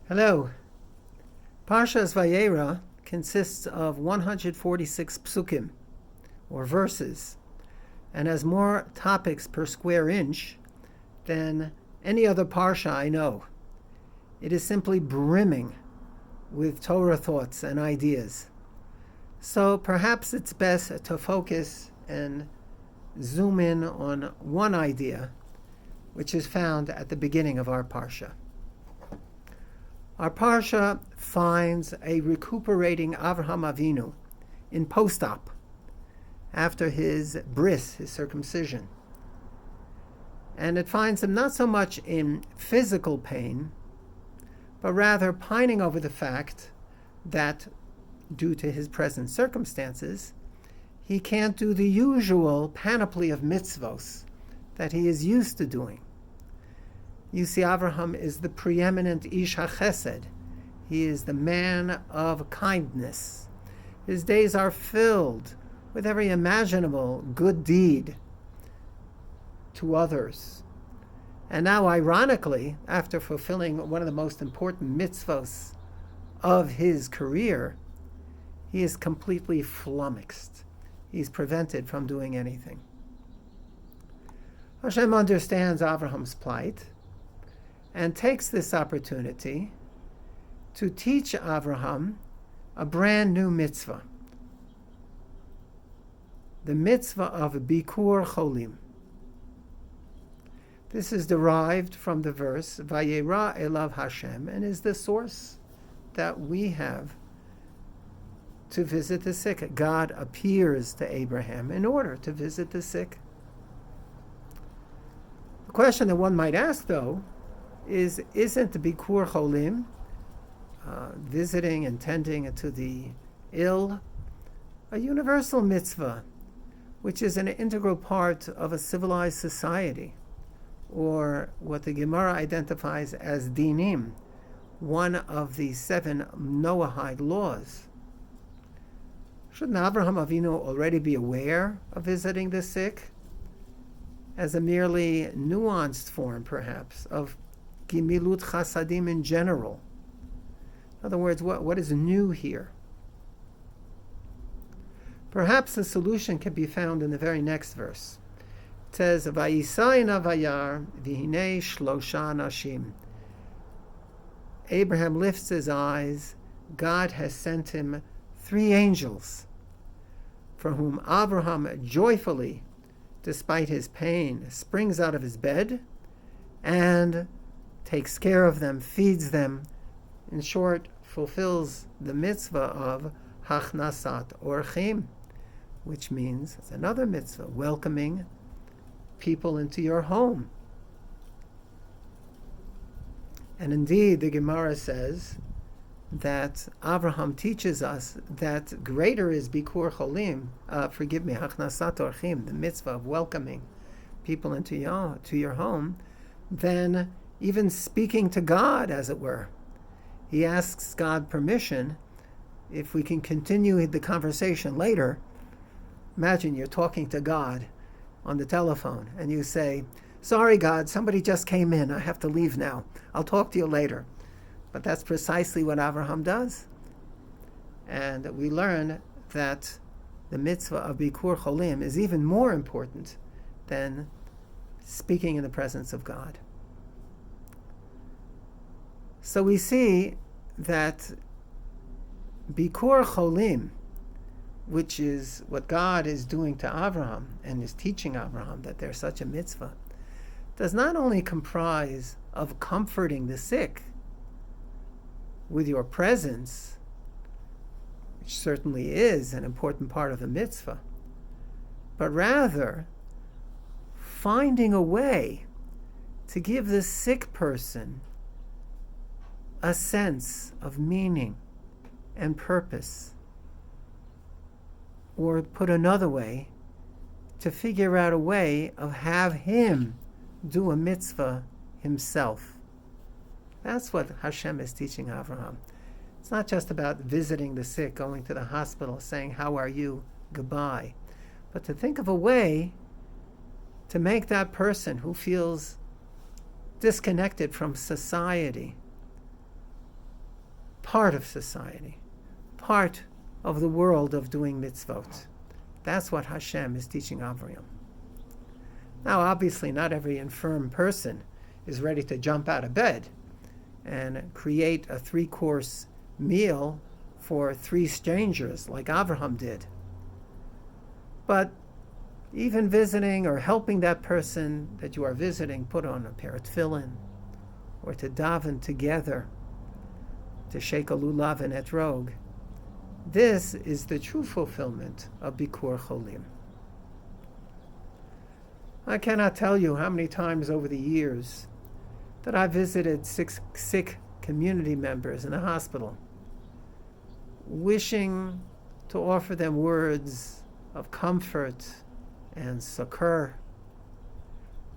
Hello. Parshas Vayera consists of 146 psukim, or verses, and has more topics per square inch than any other parsha I know. It is simply brimming with Torah thoughts and ideas. So perhaps it's best to focus and zoom in on one idea, which is found at the beginning of our parsha. Our parsha finds a recuperating Avraham Avinu in post-op after his bris, his circumcision. And it finds him not so much in physical pain, but rather pining over the fact that, due to his present circumstances, he can't do the usual panoply of mitzvos that he is used to doing. You see, Avraham is the preeminent Ish HaChesed. He is the man of kindness. His days are filled with every imaginable good deed to others. And now, ironically, after fulfilling one of the most important mitzvos of his career, he is completely flummoxed. He's prevented from doing anything. Hashem understands Avraham's plight and takes this opportunity to teach Avraham a brand new mitzvah, the mitzvah of bikur cholim. This is derived from the verse Vayera elav Hashem, and is the source that we have to visit the sick. God appears to Abraham in order to visit the sick. The question that one might ask, though, isn't the bikur cholim, visiting and tending to the ill, a universal mitzvah, which is an integral part of a civilized society, or what the Gemara identifies as dinim, one of the 7 Noahide laws? Shouldn't Avraham Avinu already be aware of visiting the sick as a merely nuanced form, perhaps, of gimilut chasadim in general? In other words, what is new here? Perhaps the solution can be found in the very next verse. It says, Vayisayna vayar v'hinei shlosha nashim. Abraham lifts his eyes. God has sent him 3 angels, for whom Abraham joyfully, despite his pain, springs out of his bed and takes care of them, feeds them, in short, fulfills the mitzvah of hachnasat orchim, which means, it's another mitzvah, welcoming people into your home. And indeed, the Gemara says that Avraham teaches us that greater is bikur cholim, hachnasat orchim, the mitzvah of welcoming people into your home, than even speaking to God, as it were. He asks God permission if we can continue the conversation later. Imagine you're talking to God on the telephone and you say, "Sorry, God, somebody just came in. I have to leave now. I'll talk to you later." But that's precisely what Avraham does. And we learn that the mitzvah of bikur cholim is even more important than speaking in the presence of God. So we see that bikur cholim, which is what God is doing to Avraham and is teaching Avraham that there's such a mitzvah, does not only comprise of comforting the sick with your presence, which certainly is an important part of the mitzvah, but rather finding a way to give the sick person a sense of meaning and purpose. Or put another way, to figure out a way of have him do a mitzvah himself. That's what Hashem is teaching Avraham. It's not just about visiting the sick, going to the hospital, saying, "How are you? Goodbye." But to think of a way to make that person who feels disconnected from society part of society, part of the world of doing mitzvot. That's what Hashem is teaching Avraham. Now, obviously, not every infirm person is ready to jump out of bed and create a 3-course meal for 3 strangers like Avraham did. But even visiting or helping that person that you are visiting put on a pair of tefillin, or to daven together, to shake a lulav and etrog, this is the true fulfillment of bikur cholim. I cannot tell you how many times over the years that I visited sick community members in the hospital, wishing to offer them words of comfort and succor.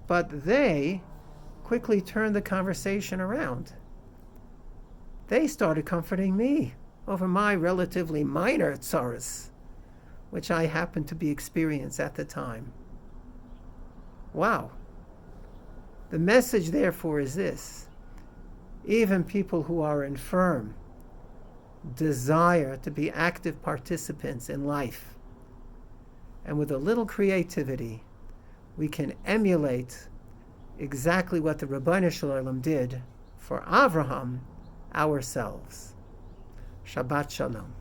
But they quickly turned the conversation around. They started comforting me over my relatively minor tsaras, which I happened to be experiencing at the time. Wow. The message, therefore, is this: even people who are infirm desire to be active participants in life. And with a little creativity, we can emulate exactly what the Ribbono Shel Olam did for Avraham ourselves. Shabbat Shalom.